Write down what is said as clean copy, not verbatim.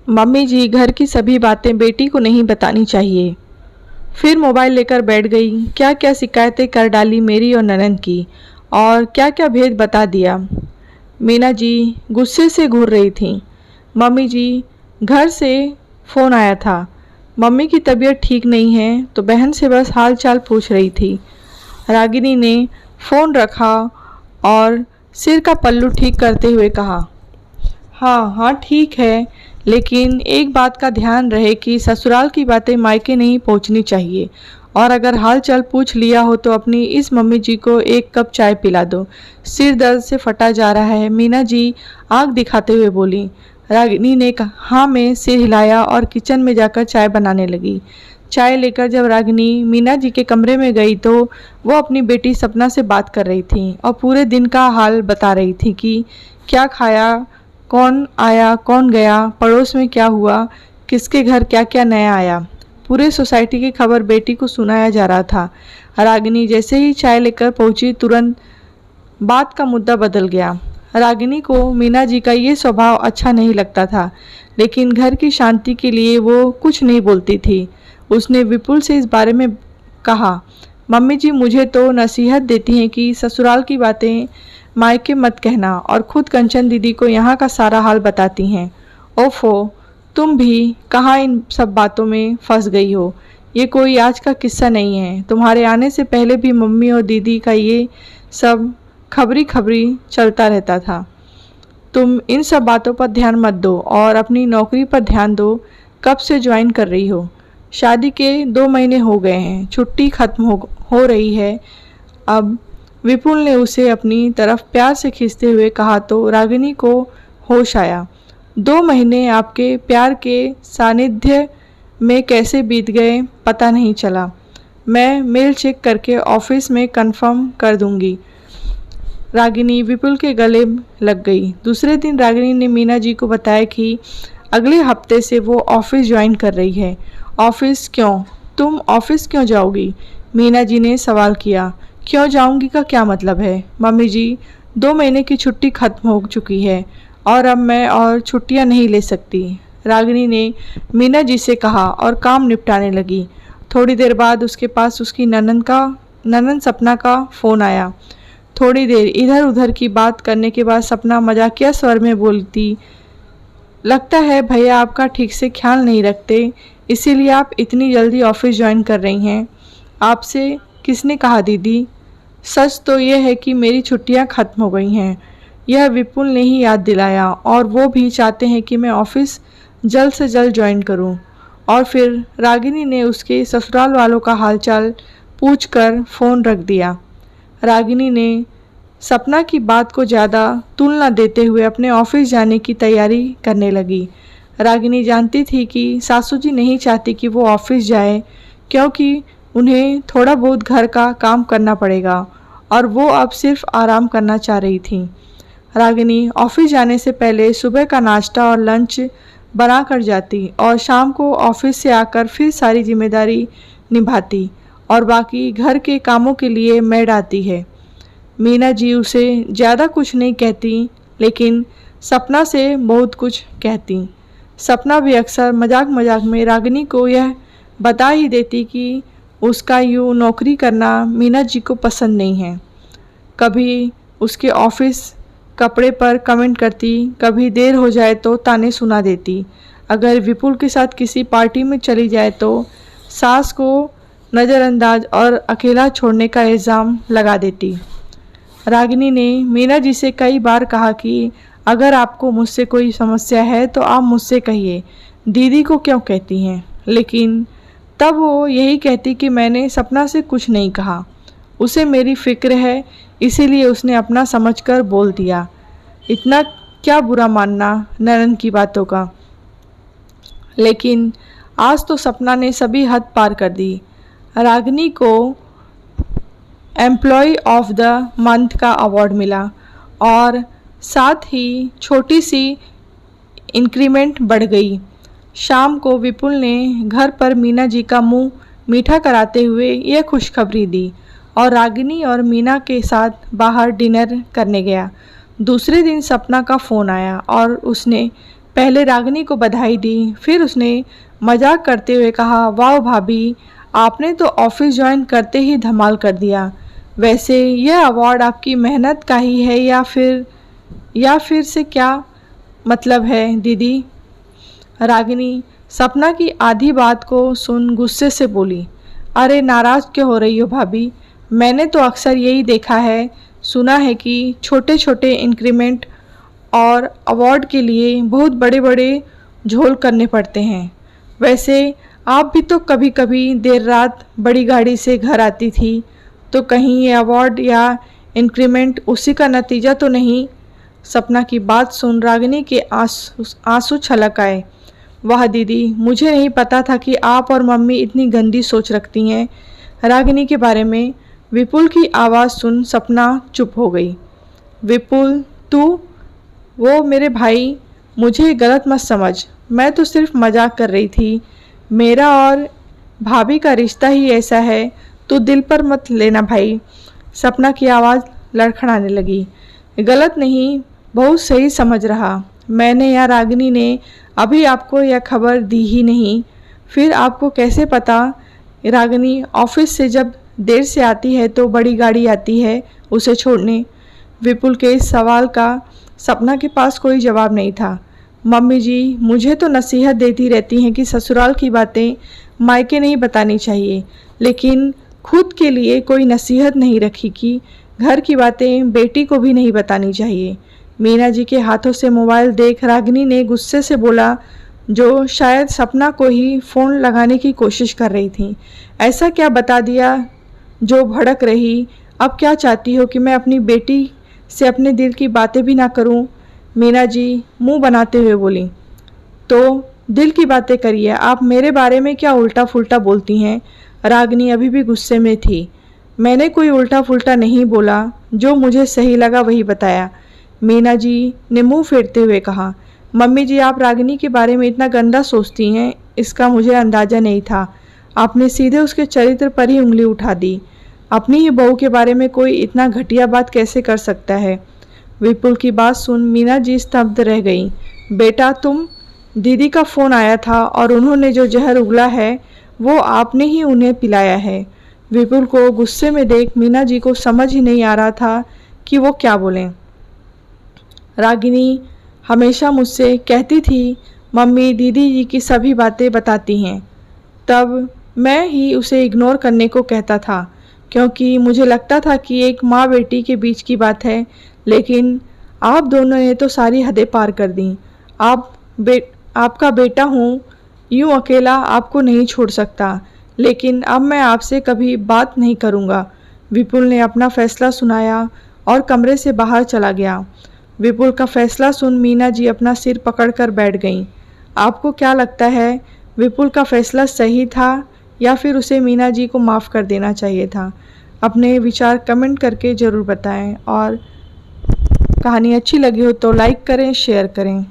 Mummy जी, घर की सभी बातें बेटी को नहीं बतानी चाहिए। फिर मोबाइल लेकर बैठ गई। क्या क्या शिकायतें कर डाली मेरी और ननंद की, और क्या क्या भेद बता दिया। मीना जी गुस्से से घूर रही थीं। मम्मी जी, घर से फ़ोन आया था। मम्मी की तबीयत ठीक नहीं है तो बहन से बस हाल चाल पूछ रही थी। रागिनी ने फ़ोन रखा और सिर का पल्लू ठीक करते हुए कहा, हाँ हाँ ठीक है, लेकिन एक बात का ध्यान रहे कि ससुराल की बातें मायके नहीं पहुंचनी चाहिए, और अगर हाल चाल पूछ लिया हो तो अपनी इस मम्मी जी को एक कप चाय पिला दो। सिर दर्द से फटा जा रहा है, मीना जी आंख दिखाते हुए बोली। रागिनी ने हाँ में सिर हिलाया और किचन में जाकर चाय बनाने लगी। चाय लेकर जब रागिनी मीना जी के कमरे में गई तो वो अपनी बेटी सपना से बात कर रही थी और पूरे दिन का हाल बता रही थी कि क्या खाया, कौन आया कौन गया, पड़ोस में क्या हुआ, किसके घर क्या क्या नया आया। पूरे सोसाइटी की खबर बेटी को सुनाया जा रहा था। रागिनी जैसे ही चाय लेकर पहुंची तुरंत बात का मुद्दा बदल गया। रागिनी को मीना जी का ये स्वभाव अच्छा नहीं लगता था, लेकिन घर की शांति के लिए वो कुछ नहीं बोलती थी। उसने विपुल से इस बारे में कहा, मम्मी जी मुझे तो नसीहत देती हैं कि ससुराल की बातें मायके मत कहना, और खुद कंचन दीदी को यहाँ का सारा हाल बताती हैं। ओफो, तुम भी कहाँ इन सब बातों में फंस गई हो। ये कोई आज का किस्सा नहीं है। तुम्हारे आने से पहले भी मम्मी और दीदी का ये सब खबरी खबरी चलता रहता था। तुम इन सब बातों पर ध्यान मत दो और अपनी नौकरी पर ध्यान दो। कब से ज्वाइन कर रही हो? शादी के 2 महीने हो गए हैं, छुट्टी खत्म हो रही है अब। विपुल ने उसे अपनी तरफ प्यार से खींचते हुए कहा तो रागिनी को होश आया। 2 महीने आपके प्यार के सानिध्य में कैसे बीत गए पता नहीं चला। मैं मेल चेक करके ऑफिस में कंफर्म कर दूंगी। रागिनी विपुल के गले लग गई। दूसरे दिन रागिनी ने मीना जी को बताया कि अगले हफ्ते से वो ऑफिस ज्वाइन कर रही है। ऑफिस क्यों? तुम ऑफिस क्यों जाओगी? मीना जी ने सवाल किया। क्यों जाऊंगी का क्या मतलब है? मम्मी जी, 2 महीने की छुट्टी खत्म हो चुकी है और अब मैं और छुट्टियां नहीं ले सकती, रागिनी ने मीना जी से कहा और काम निपटाने लगी। थोड़ी देर बाद उसके पास उसकी ननंद सपना का फ़ोन आया। थोड़ी देर इधर उधर की बात करने के बाद सपना मजाकिया स्वर में बोलती, लगता है भैया आपका ठीक से ख्याल नहीं रखते, इसीलिए आप इतनी जल्दी ऑफिस ज्वाइन कर रही हैं। आपसे किसने कहा दीदी? सच तो यह है कि मेरी छुट्टियां खत्म हो गई हैं। यह विपुल ने ही याद दिलाया, और वो भी चाहते हैं कि मैं ऑफिस जल्द से जल्द ज्वाइन करूं। और फिर रागिनी ने उसके ससुराल वालों का हालचाल पूछकर फ़ोन रख दिया। रागिनी ने सपना की बात को ज़्यादा तुलना देते हुए अपने ऑफिस जाने की तैयारी करने लगी। रागिनी जानती थी कि सासू जी नहीं चाहती कि वो ऑफिस जाए, क्योंकि उन्हें थोड़ा बहुत घर का काम करना पड़ेगा और वो अब सिर्फ आराम करना चाह रही थी। रागिनी ऑफिस जाने से पहले सुबह का नाश्ता और लंच बना कर जाती और शाम को ऑफिस से आकर फिर सारी जिम्मेदारी निभाती, और बाकी घर के कामों के लिए मेड आती है। मीना जी उसे ज़्यादा कुछ नहीं कहती, लेकिन सपना से बहुत कुछ कहती। सपना भी अक्सर मजाक मजाक में रागिनी को यह बता ही देती कि उसका यूँ नौकरी करना मीना जी को पसंद नहीं है। कभी उसके ऑफिस कपड़े पर कमेंट करती, कभी देर हो जाए तो ताने सुना देती। अगर विपुल के साथ किसी पार्टी में चली जाए तो सास को नज़रअंदाज और अकेला छोड़ने का इल्ज़ाम लगा देती। रागिनी ने मीना जी से कई बार कहा कि अगर आपको मुझसे कोई समस्या है तो आप मुझसे कहिए, दीदी को क्यों कहती हैं? लेकिन तब वो यही कहती कि मैंने सपना से कुछ नहीं कहा, उसे मेरी फ़िक्र है, इसीलिए उसने अपना समझकर बोल दिया। इतना क्या बुरा मानना ननन की बातों का। लेकिन आज तो सपना ने सभी हद पार कर दी। रागिनी को एम्प्लॉय ऑफ द मंथ का अवार्ड मिला और साथ ही छोटी सी इंक्रीमेंट बढ़ गई। शाम को विपुल ने घर पर मीना जी का मुंह मीठा कराते हुए यह खुशखबरी दी और रागिनी और मीना के साथ बाहर डिनर करने गया। दूसरे दिन सपना का फ़ोन आया और उसने पहले रागिनी को बधाई दी, फिर उसने मजाक करते हुए कहा, वाह भाभी, आपने तो ऑफिस ज्वाइन करते ही धमाल कर दिया। वैसे यह अवार्ड आपकी मेहनत का ही है या फिर से क्या मतलब है दीदी? रागिनी सपना की आधी बात को सुन गुस्से से बोली, अरे नाराज़ क्यों हो रही हो भाभी? मैंने तो अक्सर यही देखा है, सुना है कि छोटे छोटे इंक्रीमेंट और अवार्ड के लिए बहुत बड़े बड़े झोल करने पड़ते हैं। वैसे आप भी तो कभी कभी देर रात बड़ी गाड़ी से घर आती थी, तो कहीं ये अवार्ड या इंक्रीमेंट उसी का नतीजा तो नहीं? सपना की बात सुन रागिनी के आंसू छलक आए। वाह दीदी, मुझे नहीं पता था कि आप और मम्मी इतनी गंदी सोच रखती हैं रागिनी के बारे में। विपुल की आवाज़ सुन सपना चुप हो गई। विपुल, तू? वो मेरे भाई, मुझे गलत मत समझ, मैं तो सिर्फ मजाक कर रही थी। मेरा और भाभी का रिश्ता ही ऐसा है, तो दिल पर मत लेना भाई। सपना की आवाज़ लड़खड़ाने लगी। गलत नहीं, बहुत सही समझ रहा। मैंने या रागिनी ने अभी आपको यह खबर दी ही नहीं, फिर आपको कैसे पता? रागिनी ऑफिस से जब देर से आती है तो बड़ी गाड़ी आती है उसे छोड़ने। विपुल के इस सवाल का सपना के पास कोई जवाब नहीं था। मम्मी जी मुझे तो नसीहत देती रहती हैं कि ससुराल की बातें मायके नहीं बतानी चाहिए, लेकिन खुद के लिए कोई नसीहत नहीं रखी कि घर की बातें बेटी को भी नहीं बतानी चाहिए। मीना जी के हाथों से मोबाइल देख रागिनी ने गुस्से से बोला, जो शायद सपना को ही फ़ोन लगाने की कोशिश कर रही थी। ऐसा क्या बता दिया जो भड़क रही? अब क्या चाहती हो कि मैं अपनी बेटी से अपने दिल की बातें भी ना करूं? मीना जी मुंह बनाते हुए बोली, तो दिल की बातें करिए, आप मेरे बारे में क्या उल्टा फुल्टा बोलती हैं? रागिनी अभी भी गुस्से में थी। मैंने कोई उल्टा फुल्टा नहीं बोला, जो मुझे सही लगा वही बताया। मीना जी ने मुंह फेरते हुए कहा, मम्मी जी आप रागिनी के बारे में इतना गंदा सोचती हैं, इसका मुझे अंदाज़ा नहीं था। आपने सीधे उसके चरित्र पर ही उंगली उठा दी। अपनी ही बहू के बारे में कोई इतना घटिया बात कैसे कर सकता है? विपुल की बात सुन मीना जी स्तब्ध रह गई। बेटा तुम? दीदी का फ़ोन आया था और उन्होंने जो जहर उगला है वो आपने ही उन्हें पिलाया है। विपुल को गुस्से में देख मीना जी को समझ ही नहीं आ रहा था कि वो क्या बोलें। रागिनी हमेशा मुझसे कहती थी मम्मी दीदी जी की सभी बातें बताती हैं, तब मैं ही उसे इग्नोर करने को कहता था, क्योंकि मुझे लगता था कि एक माँ बेटी के बीच की बात है, लेकिन आप दोनों ने तो सारी हदें पार कर दी। आपका बेटा हूँ, यूँ अकेला आपको नहीं छोड़ सकता, लेकिन अब मैं आपसे कभी बात नहीं करूँगा। विपुल ने अपना फैसला सुनाया और कमरे से बाहर चला गया। विपुल का फैसला सुन मीना जी अपना सिर पकड़कर बैठ गईं। आपको क्या लगता है, विपुल का फैसला सही था या फिर उसे मीना जी को माफ़ कर देना चाहिए था? अपने विचार कमेंट करके ज़रूर बताएं और कहानी अच्छी लगी हो तो लाइक करें, शेयर करें।